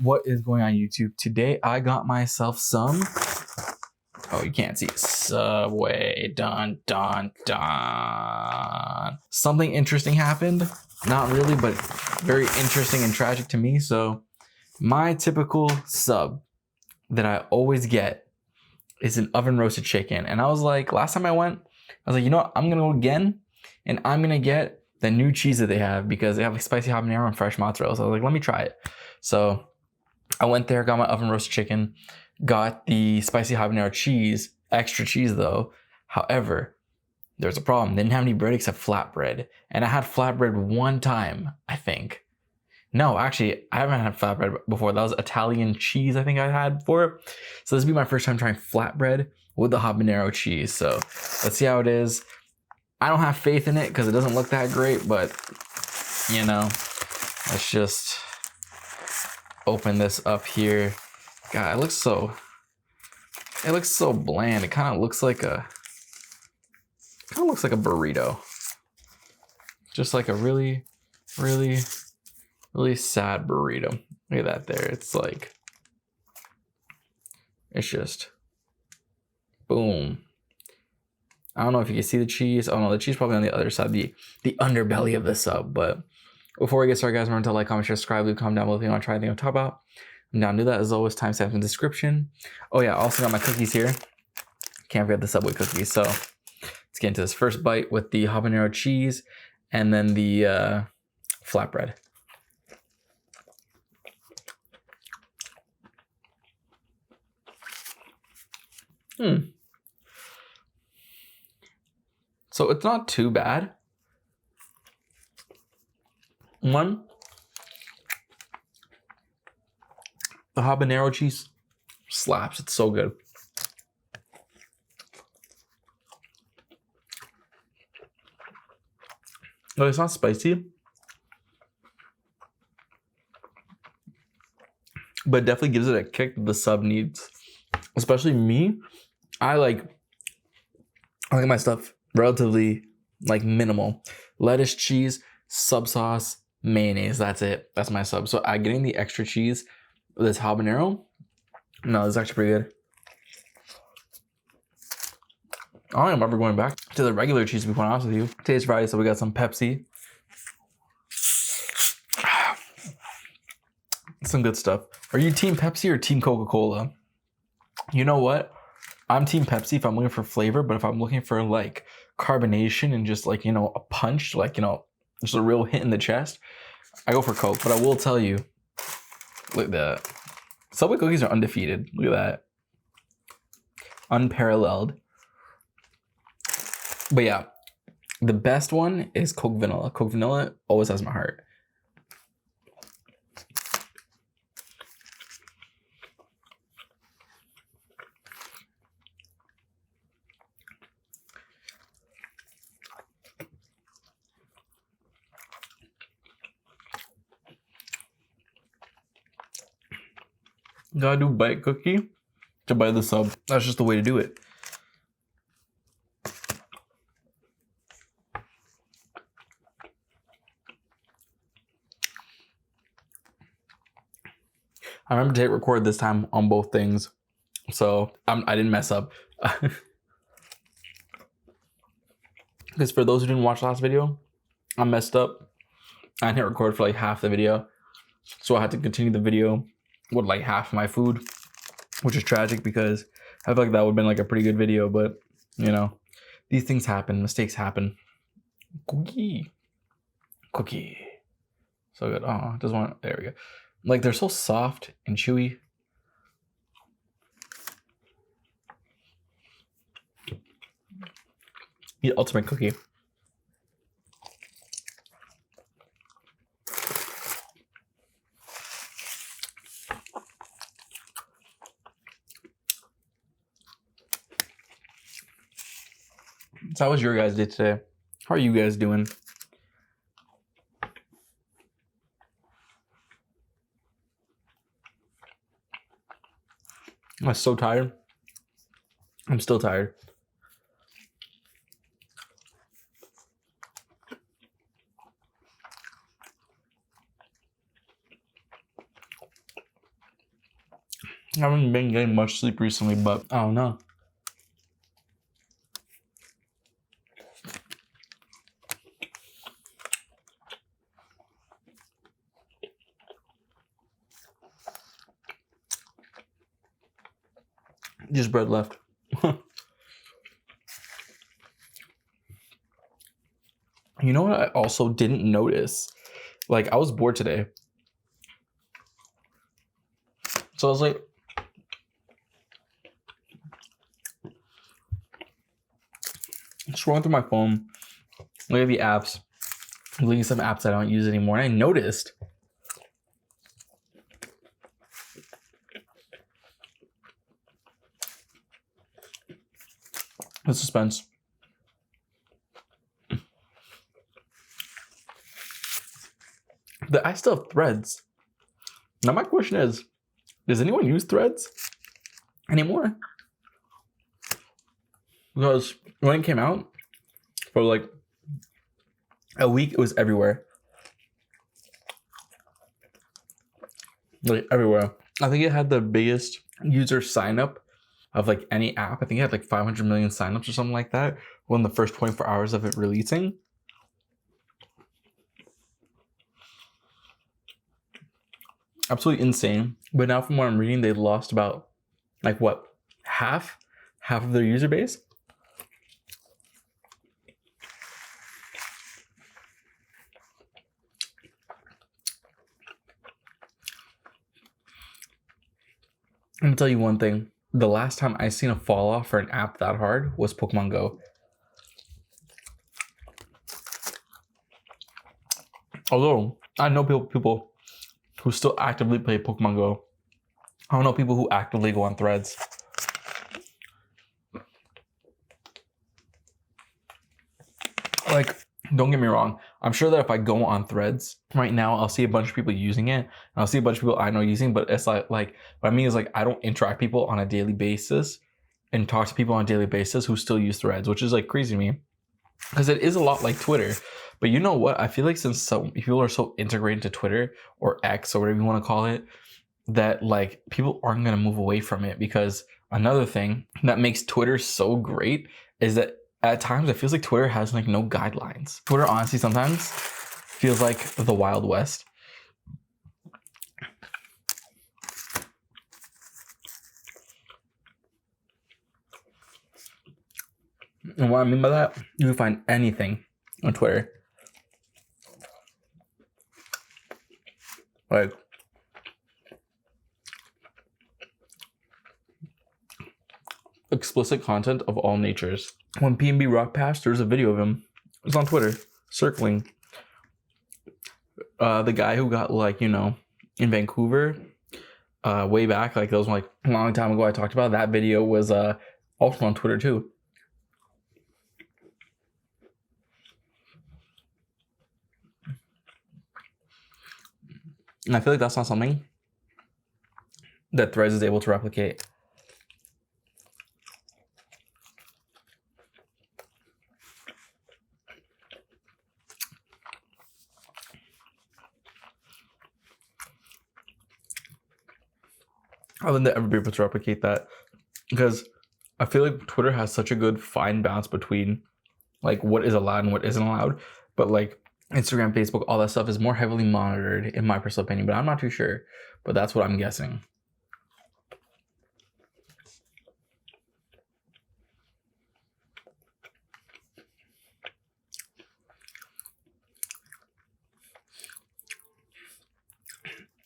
What is going on YouTube? Today I got myself some, oh you can't see, Subway, dun dun dun. Something interesting happened, not really, but very interesting and tragic to me. So my typical sub that I always get is an oven roasted chicken. And I was like, last time I went, I was like, you know what, I'm gonna go again and I'm gonna get the new cheese that they have because they have like spicy habanero and fresh mozzarella. So I was like, let me try it. So I went there, got my oven roasted chicken, got the spicy habanero cheese, extra cheese though. However, there's a problem. They didn't have any bread except flatbread. And I had flatbread one time, I think. No, actually, I haven't had flatbread before. That was Italian cheese I think I had before. So this will be my first time trying flatbread with the habanero cheese. So let's see how it is. I don't have faith in it because it doesn't look that great, but you know, let's just open this up here. God, it looks so bland. It kind of looks like a burrito. Just like a really sad burrito. Look at that there. It's like, it's just boom. I don't know if you can see the cheese. Oh no, the cheese probably on the other side, the underbelly of the sub. But before we get started, guys, remember to like, comment, share, subscribe, leave a comment down below if you want to try anything on top about. I'm down to do that. As always, timestamps in the description. Oh yeah, I also got my cookies here. Can't forget the Subway cookies. So let's get into this first bite with the habanero cheese and then the flatbread. So it's not too bad. One, the habanero cheese slaps. It's so good. No, it's not spicy, but it definitely gives it a kick that the sub needs. Especially me, I like my stuff relatively like minimal. Lettuce, cheese, sub sauce, mayonnaise. That's it. That's my sub. So I'm getting the extra cheese with this habanero. No, this is actually pretty good. I don't remember going back to the regular cheese, to be quite honest with you. Today's Friday, so we got some Pepsi. Some good stuff. Are you team Pepsi or team Coca-Cola? You know what? I'm team Pepsi if I'm looking for flavor, but if I'm looking for like carbonation and just like, you know, a punch, like, you know, just a real hit in the chest, I go for Coke. But I will tell you, look at that. Subway cookies are undefeated. Look at that. Unparalleled. But yeah, the best one is Coke Vanilla. Coke Vanilla always has my heart. Gotta do bite cookie to buy the sub. That's just the way to do it. I remember to hit record this time on both things, so I didn't mess up. Because for those who didn't watch the last video, I messed up. I didn't hit record for like half the video, so I had to continue the video with like half my food, which is tragic because I feel like that would have been like a pretty good video, but you know, these things happen, mistakes happen. Cookie. So good. Oh, just want, there we go. Like they're so soft and chewy. The ultimate cookie. So how was your guys' day today? How are you guys doing? I'm so tired. I'm still tired. I haven't been getting much sleep recently, but I don't know. Just bread left. You know what I also didn't notice? Like, I was bored today. So I was like, scrolling through my phone, look at the apps, looking at some apps I don't use anymore, and I noticed the suspense. That I still have Threads. Now my question is, does anyone use Threads anymore? Because when it came out, for like a week, it was everywhere. Like everywhere. I think it had the biggest user sign up of like any app. I think it had like 500 million signups or something like that within the first 24 hours of it releasing. Absolutely insane. But now from what I'm reading, they lost about like what, half of their user base. I'm gonna tell you one thing. The last time I seen a fall off for an app that hard was Pokemon Go. Although I know people who still actively play Pokemon Go. I don't know people who actively go on Threads. Like, don't get me wrong. I'm sure that if I go on Threads right now, I'll see a bunch of people using it. And I'll see a bunch of people I know using, but it's like what I mean is like I don't interact with people on a daily basis and talk to people on a daily basis who still use Threads, which is like crazy to me. Because it is a lot like Twitter. But you know what? I feel like since some people are so integrated to Twitter or X or whatever you want to call it, that like people aren't going to move away from it. Because another thing that makes Twitter so great is that at times it feels like Twitter has like no guidelines. Twitter honestly sometimes feels like the Wild West. And what I mean by that, you can find anything on Twitter. Like, explicit content of all natures. When PNB rock passed, there's a video of him. It's on Twitter, circling. The guy who got like, you know, in Vancouver, way back, like that was like a long time ago I talked about. That video was also on Twitter too. And I feel like that's not something that Threads is able to replicate. I don't think they'll ever be able to replicate that. Because I feel like Twitter has such a good fine balance between like what is allowed and what isn't allowed. But like Instagram, Facebook, all that stuff is more heavily monitored in my personal opinion, but I'm not too sure. But that's what I'm guessing.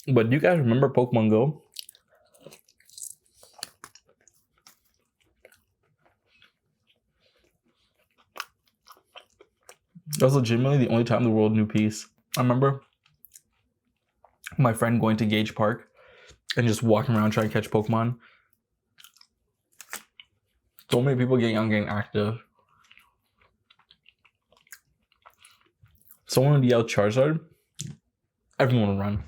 But do you guys remember Pokemon Go? That was legitimately the only time the world knew peace. I remember my friend going to Gage Park and just walking around trying to catch Pokemon. So many people getting young, getting active. Someone would yell Charizard, everyone would run.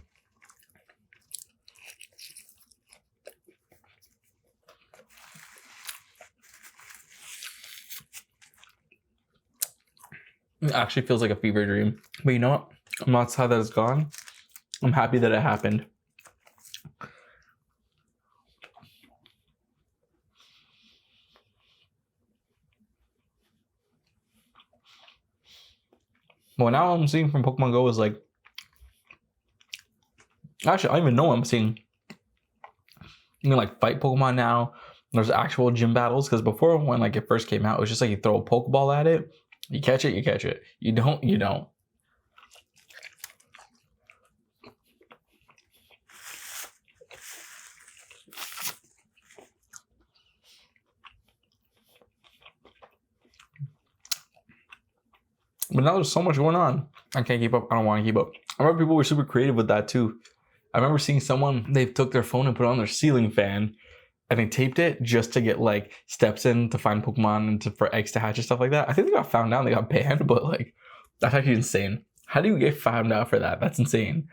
It actually feels like a fever dream. But you know what? I'm not sad that it's gone. I'm happy that it happened. Well, now I'm seeing from Pokemon Go is like, actually, I don't even know what I'm seeing. You can like fight Pokemon now. There's actual gym battles, because before, when like it first came out, it was just like you throw a Pokeball at it, you catch it, you catch it. You don't, you don't. But now there's so much going on. I can't keep up. I don't want to keep up. I remember people were super creative with that too. I remember seeing someone, they took their phone and put it on their ceiling fan and they taped it just to get like steps in to find Pokemon and for eggs to hatch and stuff like that. I think they got found out and they got banned, but like, that's actually insane. How do you get found out for that? That's insane.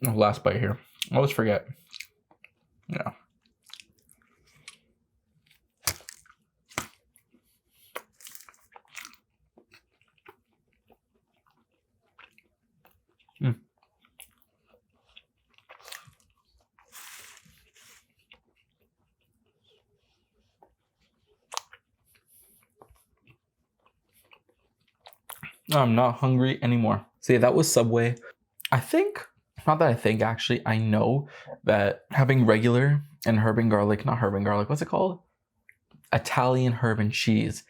Oh, last bite here. I always forget. Yeah. I'm not hungry anymore. So yeah, that was Subway. I think, not that I think actually, I know that having regular and herb and garlic, not herb and garlic, what's it called? Italian herb and cheese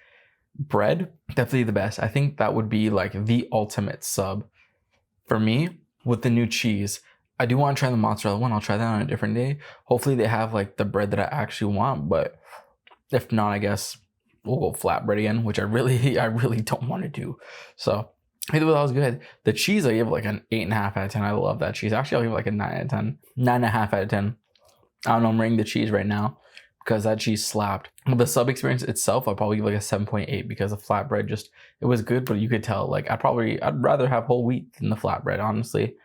bread, definitely the best. I think that would be like the ultimate sub for me with the new cheese. I do want to try the mozzarella one. I'll try that on a different day. Hopefully they have like the bread that I actually want, but if not, I guess we'll go flatbread again, which I really don't want to do. So I think that was good. The cheese, I give like an 8.5 out of 10. I love that cheese. Actually, I'll give it like a 9 out of 10. 9.5 out of 10. I don't know, I'm rating the cheese right now because that cheese slapped. The sub experience itself, I'll probably give like a 7.8 because the flatbread just, it was good, but you could tell like I'd rather have whole wheat than the flatbread, honestly.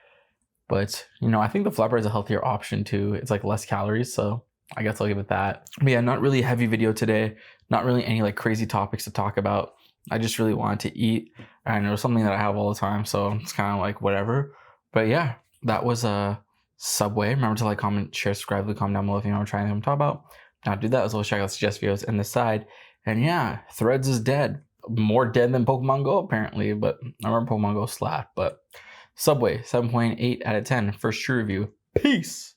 But you know, I think the flatbread is a healthier option too. It's like less calories, so I guess I'll give it that. But yeah, not really a heavy video today. Not really any like crazy topics to talk about. I just really wanted to eat, and it was something that I have all the time, so it's kind of like whatever. But yeah, that was a Subway. Remember to like, comment, share, subscribe, leave a comment down below if you want to try anything I'm talking about. Now do that as well as check out suggest videos in the side. And yeah, Threads is dead. More dead than Pokemon Go apparently, but I remember Pokemon Go slapped. But Subway, 7.8 out of 10. First true review. Peace.